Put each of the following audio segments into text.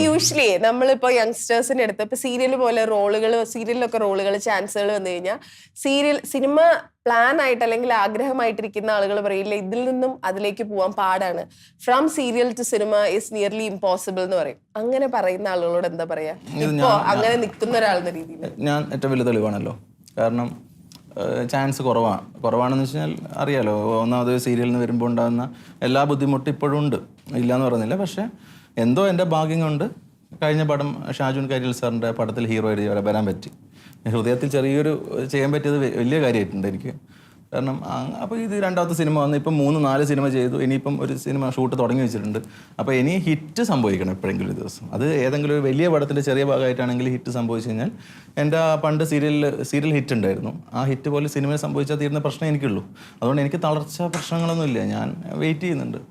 Usually നമ്മളിപ്പോ യങ്സ്റ്റേഴ്സിന്റെ അടുത്ത് ഇപ്പൊ സീരിയലിലൊക്കെ റോളുകൾ ചാൻസുകൾ വന്നു കഴിഞ്ഞാൽ സിനിമ പ്ലാൻ ആയിട്ട് അല്ലെങ്കിൽ ആഗ്രഹമായിട്ടിരിക്കുന്ന ആളുകൾ പറയില്ല ഇതിൽ നിന്നും അതിലേക്ക് പോവാൻ പാടാണ്. From serial to cinema is nearly impossible എന്ന് പറയും. അങ്ങനെ പറയുന്ന ആളുകളോട് എന്താ പറയാ? ഇപ്പോ അങ്ങനെ നിൽക്കുന്ന ഒരാളെന്ന രീതിയിൽ ഞാൻ ഏറ്റവും വലിയ തെളിവാണല്ലോ. കാരണം ചാൻസ് കുറവാണെന്ന് വെച്ചാൽ അറിയാലോ. ഒന്നാമത് സീരിയലിൽ നിന്ന് വരുമ്പോൾ ഉണ്ടാകുന്ന എല്ലാ ബുദ്ധിമുട്ടും ഇപ്പോഴും ഉണ്ട്, ഇല്ലയെന്ന് പറയുന്നില്ല. പക്ഷേ എന്തോ എൻ്റെ ഭാഗ്യം കൊണ്ട് കഴിഞ്ഞ പടം ഷാജുൻ കരിയൽ സാറിൻ്റെ പടത്തിൽ ഹീറോ ആയിട്ട് വരാൻ പറ്റി. ഹൃദയത്തിൽ ചെറിയൊരു ചെയ്യാൻ പറ്റിയത് വലിയ കാര്യമായിട്ടുണ്ട് എനിക്ക്. കാരണം അപ്പോൾ ഇത് രണ്ടാമത്തെ സിനിമ വന്ന് ഇപ്പം 3-4 സിനിമ ചെയ്തു. ഇനിയിപ്പം ഒരു സിനിമ ഷൂട്ട് തുടങ്ങി വെച്ചിട്ടുണ്ട്. അപ്പോൾ ഇനി ഹിറ്റ് സംഭവിക്കണം എപ്പോഴെങ്കിലും ഒരു ദിവസം. അത് ഏതെങ്കിലും ഒരു വലിയ പടത്തിൻ്റെ ചെറിയ ഭാഗമായിട്ടാണെങ്കിൽ ഹിറ്റ് സംഭവിച്ചു കഴിഞ്ഞാൽ എൻ്റെ പണ്ട് സീരിയൽ ഹിറ്റ് ഉണ്ടായിരുന്നു. ആ ഹിറ്റ് പോലെ സിനിമയിൽ സംഭവിച്ചാൽ തീരുന്ന പ്രശ്നം എനിക്കുള്ളൂ. അതുകൊണ്ട് എനിക്ക് തളർച്ച പ്രശ്നങ്ങളൊന്നുമില്ല. ഞാൻ വെയിറ്റ് ചെയ്യുന്നുണ്ട്.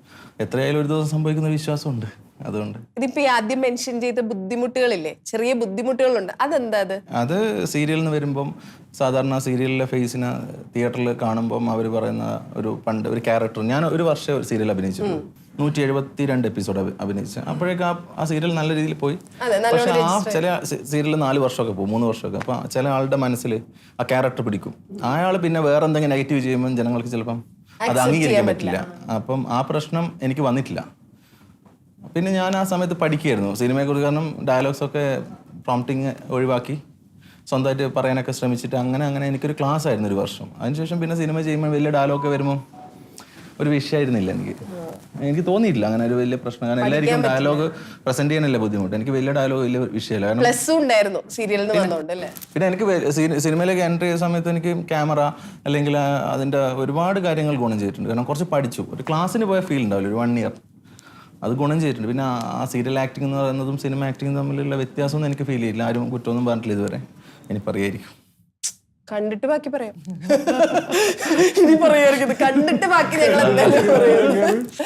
എത്രയായാലും ഒരു ദിവസം സംഭവിക്കുന്ന വിശ്വാസമുണ്ട്. അതുകൊണ്ട് ഇതിപ്പോ ആദ്യം മെൻഷൻ ചെയ്ത ബുദ്ധിമുട്ടുകളില്ലേ, ചെറിയ ബുദ്ധിമുട്ടുകളുണ്ട്, അതെന്താ? അത് സീരിയലിൽ നിന്ന് വരുമ്പം സാധാരണ സീരിയലിലെ ഫേസിന് തിയേറ്ററിൽ കാണുമ്പം അവർ പറയുന്ന പണ്ട് ഒരു ക്യാരക്ടർ, ഞാൻ ഒരു വർഷം ഒരു സീരിയൽ അഭിനയിച്ചു, 172 എപ്പിസോഡ് അഭിനയിച്ചു. അപ്പോഴേക്കും ആ സീരിയൽ നല്ല രീതിയിൽ പോയി. പക്ഷെ ചില സീരിയലിൽ 4 വർഷമൊക്കെ പോകും, 3 വർഷമൊക്കെ. അപ്പം ചില ആളുടെ മനസ്സിൽ ആ ക്യാരക്ടർ പിടിക്കും. അയാൾ പിന്നെ വേറെ എന്തെങ്കിലും നെഗറ്റീവ് ചെയ്യുമ്പോൾ ജനങ്ങൾക്ക് ചിലപ്പം അത് അംഗീകരിക്കാൻ പറ്റില്ല. അപ്പം ആ പ്രശ്നം എനിക്ക് വന്നിട്ടില്ല. പിന്നെ ഞാൻ ആ സമയത്ത് പഠിക്കുകയായിരുന്നു സിനിമയെക്കുറിച്ച്. കാരണം ഡയലോഗ്സൊക്കെ പ്രോംപ്റ്റിങ് ഒഴിവാക്കി സ്വന്തമായിട്ട് പറയാനൊക്കെ ശ്രമിച്ചിട്ട് അങ്ങനെ എനിക്കൊരു ക്ലാസ് ആയിരുന്നു 1 വർഷം. അതിനുശേഷം പിന്നെ സിനിമ ചെയ്യുമ്പോൾ വലിയ ഡയലോഗൊക്കെ വരുമ്പോൾ ഒരു വിഷയമായിരുന്നില്ല. എനിക്ക് തോന്നിയിട്ടില്ല അങ്ങനെ ഒരു വലിയ പ്രശ്നം. കാരണം എല്ലാവർക്കും ഡയലോഗ് പ്രസന്റ് ചെയ്യാനല്ലേ ബുദ്ധിമുട്ട്. എനിക്ക് വലിയ ഡയലോഗ് വലിയ വിഷയമല്ല. പിന്നെ എനിക്ക് സിനിമയിലേക്ക് എൻട്രി ചെയ്ത സമയത്ത് എനിക്ക് ക്യാമറ അല്ലെങ്കിൽ അതിൻ്റെ ഒരുപാട് കാര്യങ്ങൾ ഗുണം ചെയ്തിട്ടുണ്ട്. കാരണം കുറച്ച് പഠിച്ചു. ഒരു ക്ലാസ്സിന് പോയ ഫീൽ ഉണ്ടാവില്ല, ഒരു 1 ഇയർ. അത് ഗുണം ചെയ്തിട്ടുണ്ട്. പിന്നെ ആ സീരിയൽ ആക്ടിംഗ് എന്ന് പറയുന്നതും സിനിമ ആക്ടിങ്ങും തമ്മിലുള്ള വ്യത്യാസമൊന്നും എനിക്ക് ഫീൽ ചെയ്യില്ല. ആരും കുറ്റമൊന്നും പറഞ്ഞിട്ടില്ല ഇതുവരെ. ഇനി പറയായിരിക്കും. കണ്ടിട്ട് ബാക്കി പറയാം. ഇനി പറയായിരിക്കും. കണ്ടിട്ട് ബാക്കി ഞങ്ങൾ എന്തായാലും പറയും.